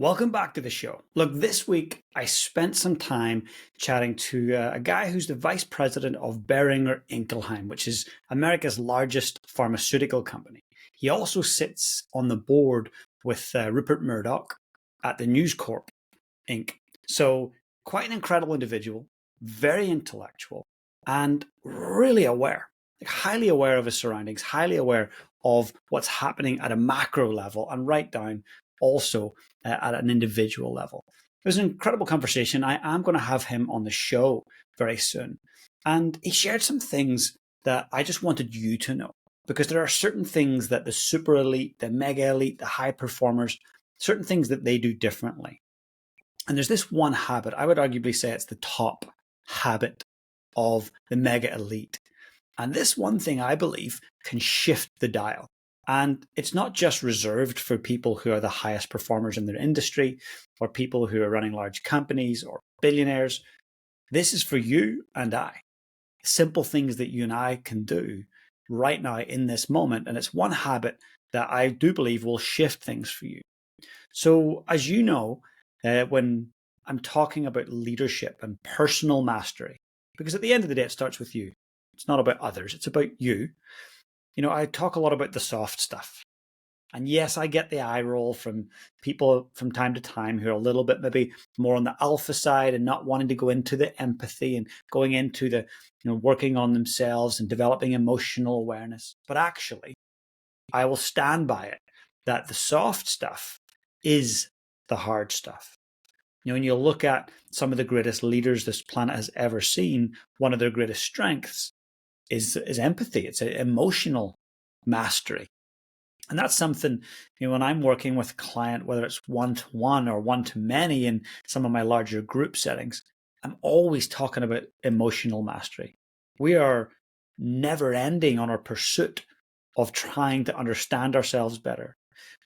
Welcome back to the show. Look, this week I spent some time chatting to a guy who's the vice president of Boehringer Ingelheim, which is America's largest pharmaceutical company. He also sits on the board with Rupert Murdoch at the News Corp Inc. So, quite an incredible individual, very intellectual, and really aware, like highly aware of his surroundings, highly aware of what's happening at a macro level, and right down also at an individual level. It was an incredible conversation. I am going to have him on the show very soon. And he shared some things that I just wanted you to know, because there are certain things that the super elite, the mega elite, the high performers, certain things that they do differently. And there's this one habit, I would arguably say it's the top habit of the mega elite. And this one thing, I believe, can shift the dial. And it's not just reserved for people who are the highest performers in their industry or people who are running large companies or billionaires. This is for you and I. Simple things that you and I can do right now in this moment. And it's one habit that I do believe will shift things for you. So, as you know, when I'm talking about leadership and personal mastery, because at the end of the day, it starts with you. It's not about others, it's about you. I talk a lot about the soft stuff. And yes, I get the eye roll from people from time to time who are a little bit maybe more on the alpha side and not wanting to go into the empathy and going into the, working on themselves and developing emotional awareness. But actually, I will stand by it that the soft stuff is the hard stuff. When you look at some of the greatest leaders this planet has ever seen, one of their greatest strengths is empathy. It's emotional mastery. And that's something, when I'm working with a client, whether it's one-to-one or one-to-many in some of my larger group settings, I'm always talking about emotional mastery. We are never ending on our pursuit of trying to understand ourselves better,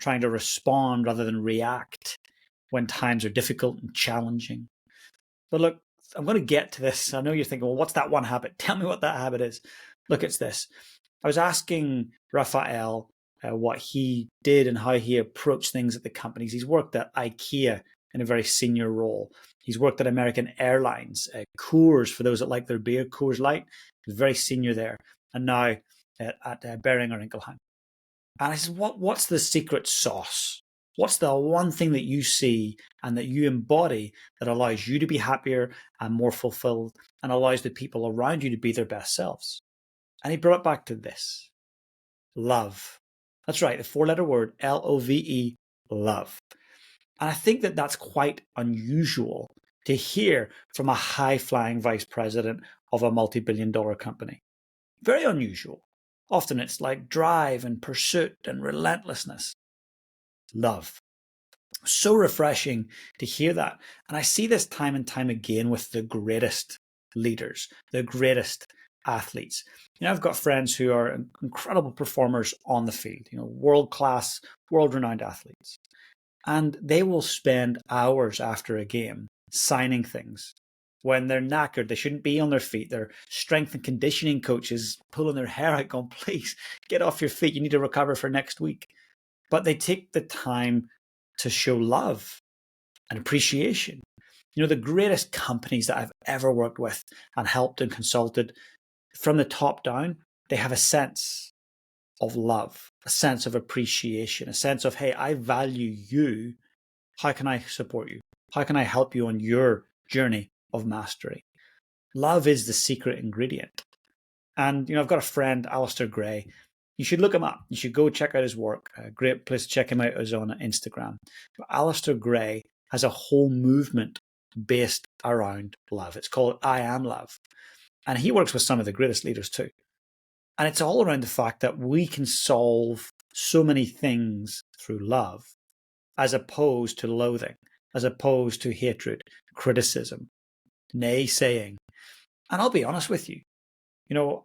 trying to respond rather than react when times are difficult and challenging. But look, I'm going to get to this. I know you're thinking, well, what's that one habit? Tell me what that habit is. Look, it's this. I was asking Raphael what he did and how he approached things at the companies. He's worked at IKEA in a very senior role. He's worked at American Airlines, Coors, for those that like their beer, Coors Light. He's very senior there. And now at Boehringer Ingelheim. And I said, what's the secret sauce? What's the one thing that you see and that you embody that allows you to be happier and more fulfilled and allows the people around you to be their best selves? And he brought it back to this: love. That's right, the four-letter word, Love, love. And I think that that's quite unusual to hear from a high-flying vice president of a multi-billion-dollar company. Very unusual. Often it's like drive and pursuit and relentlessness. Love. So refreshing to hear that. And I see this time and time again with the greatest leaders, the greatest athletes. I've got friends who are incredible performers on the field, world-class, world-renowned athletes. And they will spend hours after a game signing things. When they're knackered, they shouldn't be on their feet. Their strength and conditioning coaches pulling their hair out going, please, get off your feet. You need to recover for next week. But they take the time to show love and appreciation. The greatest companies that I've ever worked with and helped and consulted, from the top down, they have a sense of love, a sense of appreciation, a sense of, hey, I value you. How can I support you? How can I help you on your journey of mastery? Love is the secret ingredient. And, I've got a friend, Alistair Gray. You should look him up. You should go check out his work. A great place to check him out is on Instagram. But Alistair Gray has a whole movement based around love. It's called I Am Love. And he works with some of the greatest leaders too. And it's all around the fact that we can solve so many things through love, as opposed to loathing, as opposed to hatred, criticism, naysaying. And I'll be honest with you,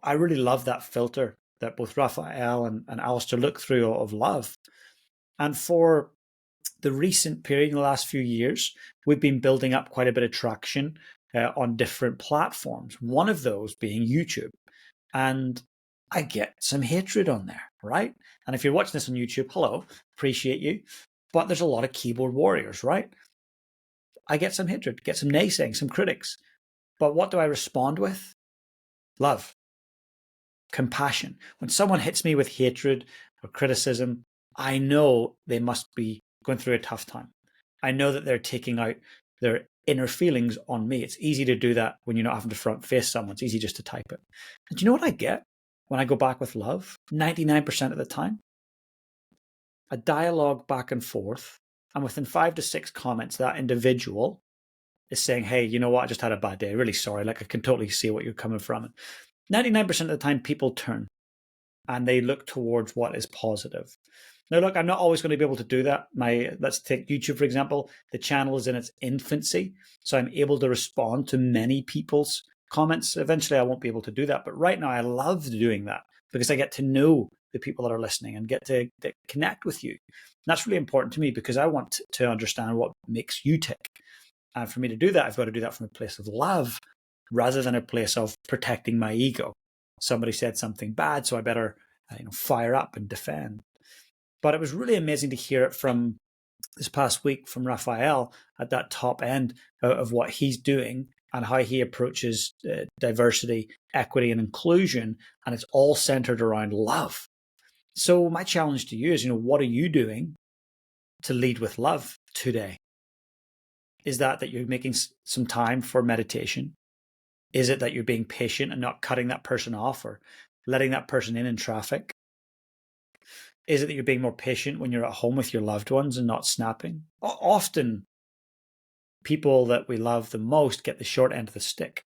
I really love that filter that both Raphael and Alistair look through of love. And for the recent period, in the last few years, we've been building up quite a bit of traction on different platforms, one of those being YouTube. And I get some hatred on there, right? And if you're watching this on YouTube, hello, appreciate you. But there's a lot of keyboard warriors, right? I get some hatred, get some naysaying, some critics. But what do I respond with? Love, compassion. When someone hits me with hatred or criticism, I know they must be going through a tough time. I know that they're taking out their inner feelings on me. It's easy to do that when you're not having to front face someone. It's easy just to type it. And do you know what I get when I go back with love? 99% of the time, a dialogue back and forth. And within 5 to 6 comments, that individual is saying, hey, you know what? I just had a bad day. Really sorry. Like, I can totally see what you're coming from. And 99% of the time, people turn and they look towards what is positive. Now, look, I'm not always going to be able to do that. Let's take YouTube, for example. The channel is in its infancy, so I'm able to respond to many people's comments. Eventually, I won't be able to do that. But right now, I love doing that because I get to know the people that are listening and get to connect with you. And that's really important to me because I want to understand what makes you tick. And for me to do that, I've got to do that from a place of love rather than a place of protecting my ego. Somebody said something bad, so I better fire up and defend. But it was really amazing to hear it from this past week from Raphael at that top end of what he's doing and how he approaches diversity, equity, and inclusion. And it's all centered around love. So my challenge to you is, what are you doing to lead with love today? Is that you're making some time for meditation? Is it that you're being patient and not cutting that person off or letting that person in traffic? Is it that you're being more patient when you're at home with your loved ones and not snapping? Often, people that we love the most get the short end of the stick.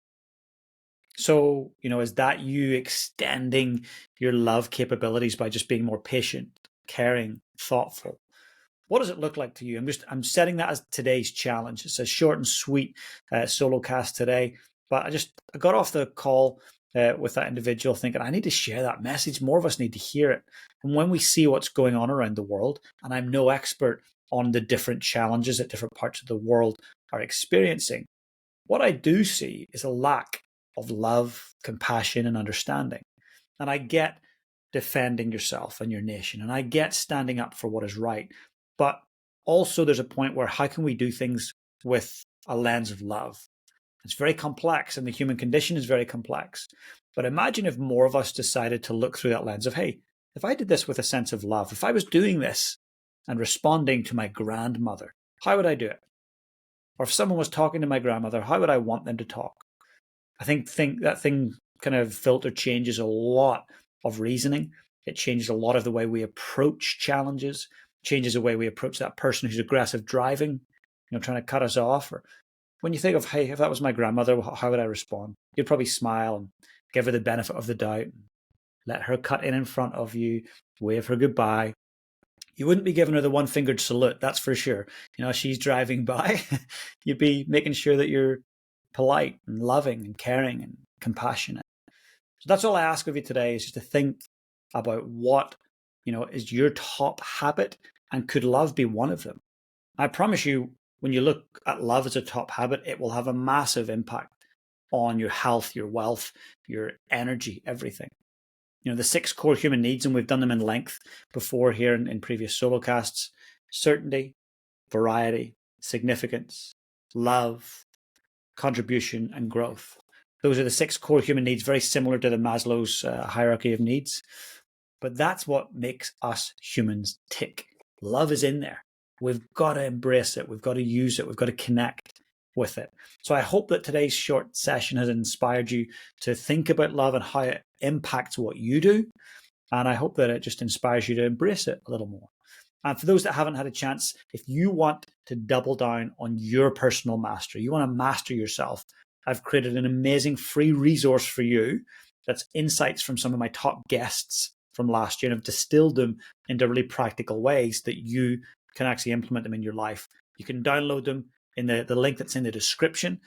So, is that you extending your love capabilities by just being more patient, caring, thoughtful? What does it look like to you? I'm setting that as today's challenge. It's a short and sweet solo cast today, but I got off the call with that individual thinking, I need to share that message. More of us need to hear it. And when we see what's going on around the world, and I'm no expert on the different challenges that different parts of the world are experiencing, what I do see is a lack of love, compassion, and understanding. And I get defending yourself and your nation, and I get standing up for what is right. But also there's a point where how can we do things with a lens of love? It's very complex, and the human condition is very complex. But imagine if more of us decided to look through that lens of, hey, if I did this with a sense of love, if I was doing this and responding to my grandmother, how would I do it? Or if someone was talking to my grandmother, how would I want them to talk? I think that thing kind of filter changes a lot of reasoning. It changes a lot of the way we approach challenges, changes the way we approach that person who's aggressive driving, trying to cut us off. Or when you think of, hey, if that was my grandmother, how would I respond? You'd probably smile and give her the benefit of the doubt, let her cut in front of you, wave her goodbye. You wouldn't be giving her the one-fingered salute, that's for sure. She's driving by. You'd be making sure that you're polite and loving and caring and compassionate. So that's all I ask of you today, is just to think about what, is your top habit, and could love be one of them? I promise you, when you look at love as a top habit, it will have a massive impact on your health, your wealth, your energy, everything. The 6 core human needs, and we've done them in length before here in previous solo casts: certainty, variety, significance, love, contribution, and growth. Those are the 6 core human needs, very similar to the Maslow's hierarchy of needs. But that's what makes us humans tick. Love is in there. We've got to embrace it. We've got to use it. We've got to connect with it. So I hope that today's short session has inspired you to think about love and how it impacts what you do. And I hope that it just inspires you to embrace it a little more. And for those that haven't had a chance, if you want to double down on your personal mastery, you want to master yourself, I've created an amazing free resource for you that's insights from some of my top guests from last year, and I've distilled them into really practical ways that you can actually implement them in your life. You can download them in the link that's in the description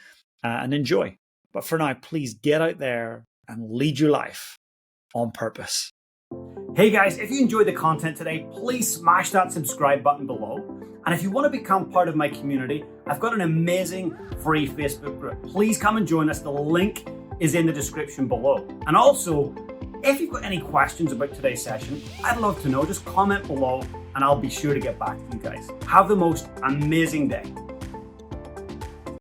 and enjoy. But for now, please get out there and lead your life on purpose. Hey guys, if you enjoyed the content today, please smash that subscribe button below. And if you want to become part of my community, I've got an amazing free Facebook group. Please come and join us. The link is in the description below. And also, if you've got any questions about today's session, I'd love to know. Just comment below and I'll be sure to get back to you guys. Have the most amazing day.